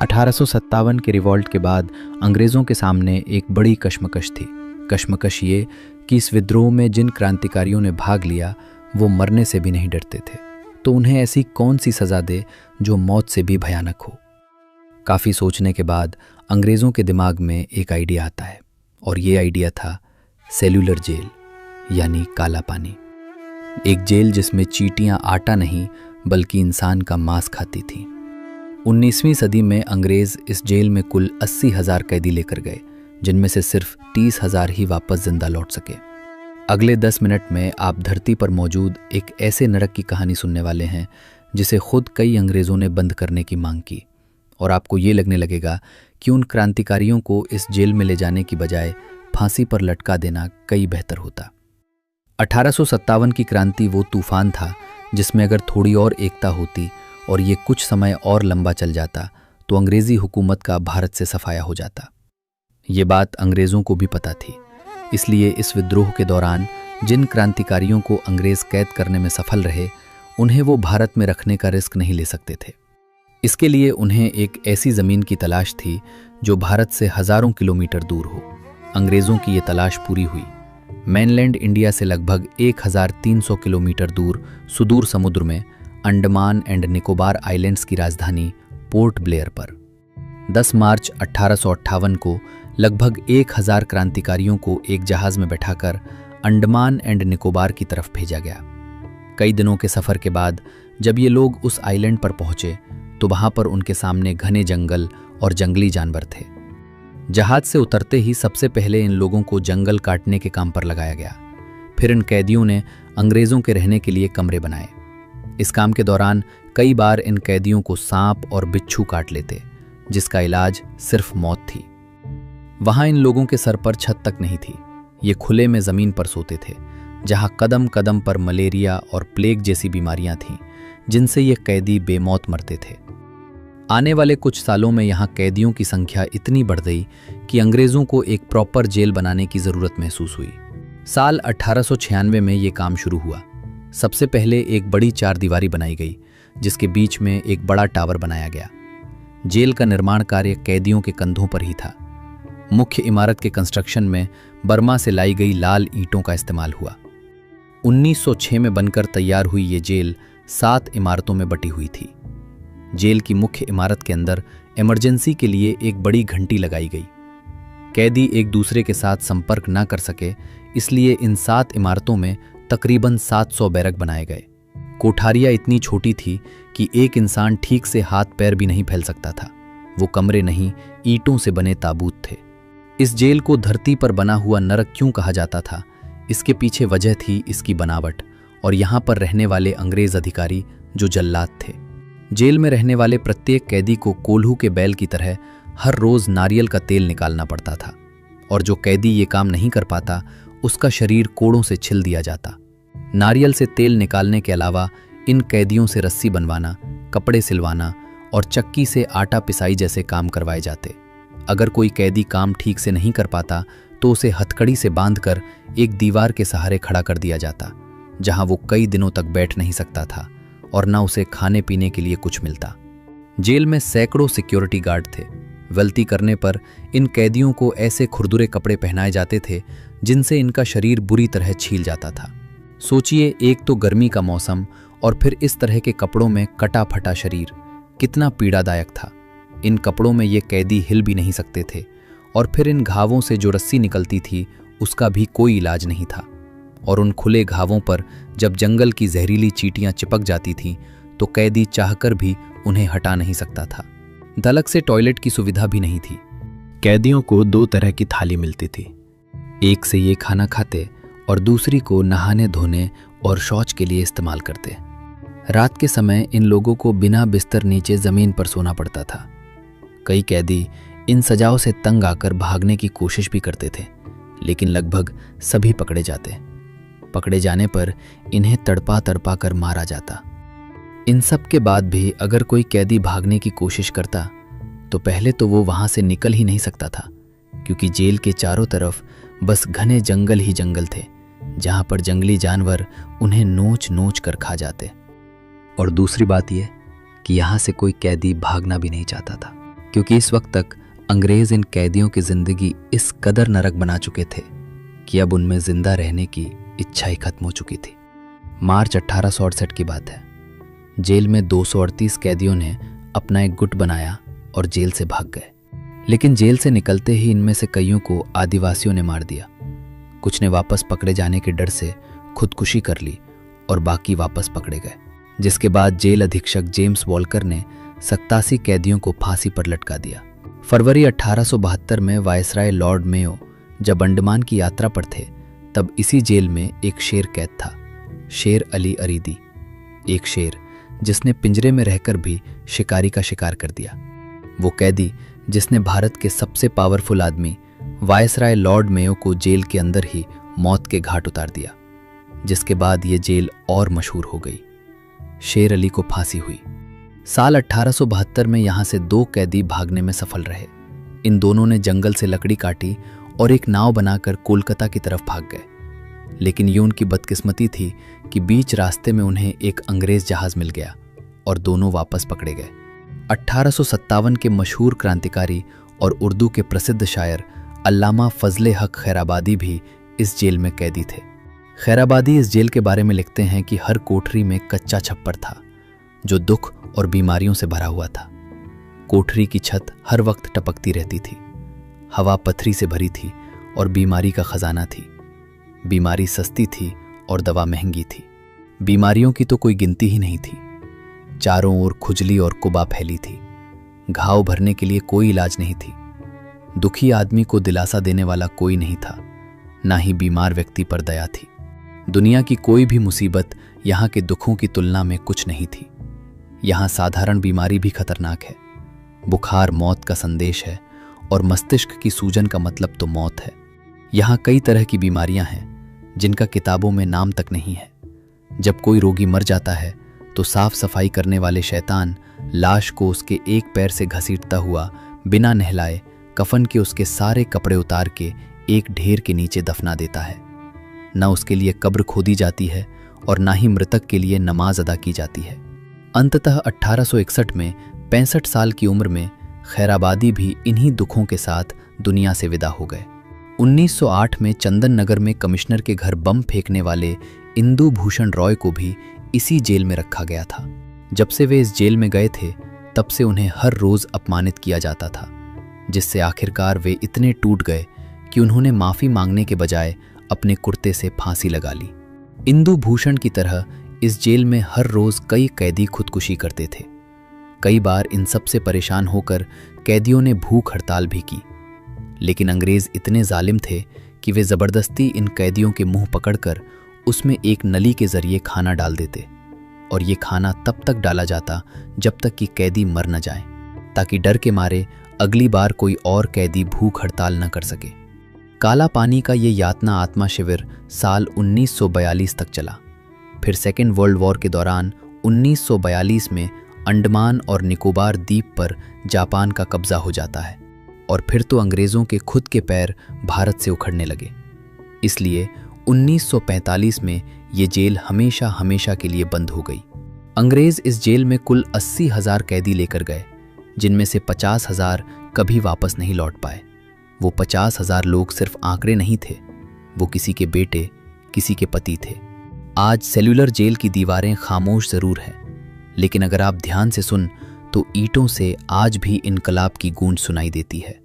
1857 के रिवॉल्ट के बाद अंग्रेज़ों के सामने एक बड़ी कश्मकश थी। कश्मकश ये कि इस विद्रोह में जिन क्रांतिकारियों ने भाग लिया वो मरने से भी नहीं डरते थे, तो उन्हें ऐसी कौन सी सज़ा दे जो मौत से भी भयानक हो। काफ़ी सोचने के बाद अंग्रेज़ों के दिमाग में एक आइडिया आता है, और ये आइडिया था सेल्यूलर जेल, यानी काला पानी। एक जेल जिसमें चींटियाँ आटा नहीं बल्कि इंसान का मांस खाती थीं। 19वीं सदी में अंग्रेज़ इस जेल में कुल 80,000 कैदी लेकर गए, जिनमें से सिर्फ 30,000 ही वापस जिंदा लौट सके। अगले 10 मिनट में आप धरती पर मौजूद एक ऐसे नरक की कहानी सुनने वाले हैं जिसे खुद कई अंग्रेज़ों ने बंद करने की मांग की, और आपको ये लगने लगेगा कि उन क्रांतिकारियों को इस जेल में ले जाने की बजाय फांसी पर लटका देना कई बेहतर होता। 1857 की क्रांति वो तूफान था जिसमें अगर थोड़ी और एकता होती और ये कुछ समय और लंबा चल जाता तो अंग्रेज़ी हुकूमत का भारत से सफाया हो जाता। ये बात अंग्रेज़ों को भी पता थी, इसलिए इस विद्रोह के दौरान जिन क्रांतिकारियों को अंग्रेज़ कैद करने में सफल रहे, उन्हें वो भारत में रखने का रिस्क नहीं ले सकते थे। इसके लिए उन्हें एक ऐसी ज़मीन की तलाश थी जो भारत से हज़ारों किलोमीटर दूर हो। अंग्रेज़ों की ये तलाश पूरी हुई। मेनलैंड इंडिया से लगभग 1300 किलोमीटर दूर सुदूर समुद्र में अंडमान एंड निकोबार आइलैंड्स की राजधानी पोर्ट ब्लेयर पर 10 मार्च 1858 को लगभग 1000 क्रांतिकारियों को एक जहाज में बैठाकर अंडमान एंड निकोबार की तरफ भेजा गया। कई दिनों के सफ़र के बाद जब ये लोग उस आइलैंड पर पहुंचे तो वहां पर उनके सामने घने जंगल और जंगली जानवर थे। जहाज से उतरते ही सबसे पहले इन लोगों को जंगल काटने के काम पर लगाया गया। फिर इन कैदियों ने अंग्रेज़ों के रहने के लिए कमरे बनाए। इस काम के दौरान कई बार इन कैदियों को सांप और बिच्छू काट लेते, जिसका इलाज सिर्फ मौत थी। वहां इन लोगों के सर पर छत तक नहीं थी। ये खुले में ज़मीन पर सोते थे, जहां कदम कदम पर मलेरिया और प्लेग जैसी बीमारियां थीं, जिनसे ये कैदी बेमौत मरते थे। आने वाले कुछ सालों में यहाँ कैदियों की संख्या इतनी बढ़ गई कि अंग्रेज़ों को एक प्रॉपर जेल बनाने की ज़रूरत महसूस हुई। साल 1896 में ये काम शुरू हुआ। सबसे पहले एक बड़ी 4 दीवारी बनाई गई, जिसके बीच में एक बड़ा टावर बनाया गया। जेल का निर्माण कार्य कैदियों के कंधों पर ही था। मुख्य इमारत के कंस्ट्रक्शन में बर्मा से लाई गई लाल ईंटों का इस्तेमाल हुआ। 1906 में बनकर तैयार हुई ये जेल 7 इमारतों में बटी हुई थी। जेल की मुख्य इमारत के अंदर इमरजेंसी के लिए एक बड़ी घंटी लगाई गई। कैदी एक दूसरे के साथ संपर्क न कर सके, इसलिए इन 7 इमारतों में तकरीबन 700 बैरक बनाए गए। कोठारियां इतनी छोटी थी कि एक इंसान ठीक से हाथ पैर भी नहीं फैल सकता था। वो कमरे नहीं, ईंटों से बने ताबूत थे। इस जेल को धरती पर बना हुआ नरक क्यों कहा जाता था, इसके पीछे वजह थी इसकी बनावट और यहाँ पर रहने वाले अंग्रेज अधिकारी जो जल्लाद थे। जेल में रहने वाले प्रत्येक कैदी को कोल्हू के बैल की तरह हर रोज नारियल का तेल निकालना पड़ता था, और जो कैदी ये काम नहीं कर पाता उसका शरीर कोड़ों से छिल दिया जाता। नारियल से तेल निकालने के अलावा इन कैदियों से रस्सी बनवाना, कपड़े सिलवाना और चक्की से आटा पिसाई जैसे काम करवाए जाते। अगर कोई कैदी काम ठीक से नहीं कर पाता तो उसे हथकड़ी से बांधकर एक दीवार के सहारे खड़ा कर दिया जाता, जहां वो कई दिनों तक बैठ नहीं सकता था और न उसे खाने पीने के लिए कुछ मिलता। जेल में सैकड़ों सिक्योरिटी गार्ड थे। गलती करने पर इन कैदियों को ऐसे खुरदुरे कपड़े पहनाए जाते थे जिनसे इनका शरीर बुरी तरह छील जाता था। सोचिए, एक तो गर्मी का मौसम और फिर इस तरह के कपड़ों में कटा फटा शरीर, कितना पीड़ादायक था। इन कपड़ों में ये कैदी हिल भी नहीं सकते थे, और फिर इन घावों से जो रस्सी निकलती थी उसका भी कोई इलाज नहीं था। और उन खुले घावों पर जब जंगल की जहरीली चींटियां चिपक जाती थीं तो कैदी चाहकर भी उन्हें हटा नहीं सकता था। दलक से टॉयलेट की सुविधा भी नहीं थी। कैदियों को 2 तरह की थाली मिलती थी, एक से ये खाना खाते और दूसरी को नहाने धोने और शौच के लिए इस्तेमाल करते। रात के समय इन लोगों को बिना बिस्तर नीचे ज़मीन पर सोना पड़ता था। कई कैदी इन सजाओं से तंग आकर भागने की कोशिश भी करते थे, लेकिन लगभग सभी पकड़े जाते। पकड़े जाने पर इन्हें तड़पा तड़पा कर मारा जाता। इन सब के बाद भी अगर कोई कैदी भागने की कोशिश करता तो पहले तो वो वहां से निकल ही नहीं सकता था, क्योंकि जेल के चारों तरफ बस घने जंगल ही जंगल थे, जहां पर जंगली जानवर उन्हें नोच नोच कर खा जाते। और दूसरी बात यह कि यहाँ से कोई कैदी भागना भी नहीं चाहता था। क्योंकि इस वक्त तक अंग्रेज इन कैदियों की जिंदगी इस कदर नरक बना चुके थे कि अब उनमें जिंदा रहने की इच्छा ही खत्म हो चुकी थी। मार्च 1868 की बात है। जेल में 238 कैदियों ने अपना एक गुट बनाया और जेल से भाग गए। लेकिन जेल से निकलते ही इनमें से कईयों को आदिवासियों ने मार दिया। कुछ ने वापस पकड़े जाने के डर से खुदकुशी कर ली और बाकी वापस पकड़े गए, जिसके बाद जेल अधीक्षक जेम्स वॉलकर ने 87 कैदियों को फांसी पर लटका दिया। फरवरी 1872 में वायसराय लॉर्ड मेयो जब अंडमान की यात्रा पर थे, तब इसी जेल में एक शेर कैद था, शेर अली अरीदी। एक शेर जिसने पिंजरे में रहकर भी शिकारी का शिकार कर दिया। वो कैदी जिसने भारत के सबसे पावरफुल आदमी वायसराय लॉर्ड मेयो को जेल के अंदर ही मौत के घाट उतार दिया, जिसके बाद ये जेल और मशहूर हो गई। शेर अली को फांसी हुई। साल 1872 में यहां से 2 कैदी भागने में सफल रहे। इन दोनों ने जंगल से लकड़ी काटी और एक नाव बनाकर कोलकाता की तरफ भाग गए। लेकिन ये उनकी बदकिस्मती थी कि बीच रास्ते में उन्हें एक अंग्रेज जहाज मिल गया और दोनों वापस पकड़े गए। 1857 के मशहूर क्रांतिकारी और उर्दू के प्रसिद्ध शायर अल्लामा फजले हक खैराबादी भी इस जेल में कैदी थे। खैराबादी इस जेल के बारे में लिखते हैं कि हर कोठरी में कच्चा छप्पर था जो दुख और बीमारियों से भरा हुआ था। कोठरी की छत हर वक्त टपकती रहती थी, हवा पथरी से भरी थी और बीमारी का खजाना थी। बीमारी सस्ती थी और दवा महंगी थी। बीमारियों की तो कोई गिनती ही नहीं थी। चारों ओर खुजली और कुबा फैली थी। घाव भरने के लिए कोई इलाज नहीं थी। दुखी आदमी को दिलासा देने वाला कोई नहीं था, ना ही बीमार व्यक्ति पर दया थी। दुनिया की कोई भी मुसीबत यहाँ के दुखों की तुलना में कुछ नहीं थी। यहाँ साधारण बीमारी भी खतरनाक है। बुखार मौत का संदेश है और मस्तिष्क की सूजन का मतलब तो मौत है। यहाँ कई तरह की बीमारियां हैं जिनका किताबों में नाम तक नहीं है। जब कोई रोगी मर जाता है तो साफ सफाई करने वाले शैतान लाश को उसके एक पैर से घसीटता हुआ बिना नहलाए कफन के उसके सारे कपड़े उतार के एक ढेर के नीचे दफना देता है। न उसके लिए कब्र खोदी जाती है और ना ही मृतक के लिए नमाज अदा की जाती है। अंततः 1861 में 65 साल की उम्र में खैराबादी भी इन्हीं दुखों के साथ दुनिया से विदा हो गए। 1908 में चंदन नगर में कमिश्नर के घर बम फेंकने वाले इंदु भूषण रॉय को भी इसी जेल में रखा गया था। जब से वे इस जेल में गए थे तब से उन्हें हर रोज अपमानित किया जाता था, जिससे आखिरकार वे इतने टूट गए कि उन्होंने माफी मांगने के बजाय अपने कुर्ते से फांसी लगा ली। इंदु भूषण की तरह इस जेल में हर रोज कई कैदी खुदकुशी करते थे। कई बार इन सब से परेशान होकर कैदियों ने भूख हड़ताल भी की, लेकिन अंग्रेज इतने जालिम थे कि वे जबरदस्ती इन कैदियों के मुंह पकड़कर उसमें एक नली के जरिए खाना डाल देते, और ये खाना तब तक डाला जाता जब तक कि कैदी मर न जाए, ताकि डर के मारे अगली बार कोई और कैदी भूख हड़ताल न कर सके। काला पानी का ये यातना आत्मा शिविर साल 1942 तक चला। फिर सेकेंड वर्ल्ड वॉर के दौरान 1942 में अंडमान और निकोबार द्वीप पर जापान का कब्जा हो जाता है, और फिर तो अंग्रेज़ों के खुद के पैर भारत से उखड़ने लगे। इसलिए 1945 में ये जेल हमेशा हमेशा के लिए बंद हो गई। अंग्रेज़ इस जेल में कुल 80,000 कैदी लेकर गए, जिनमें से 50,000 कभी वापस नहीं लौट पाए। वो 50,000 लोग सिर्फ आंकड़े नहीं थे, वो किसी के बेटे, किसी के पति थे। आज सेल्यूलर जेल की दीवारें खामोश ज़रूर हैं, लेकिन अगर आप ध्यान से सुन तो ईंटों से आज भी इनकलाब की गूंज सुनाई देती है।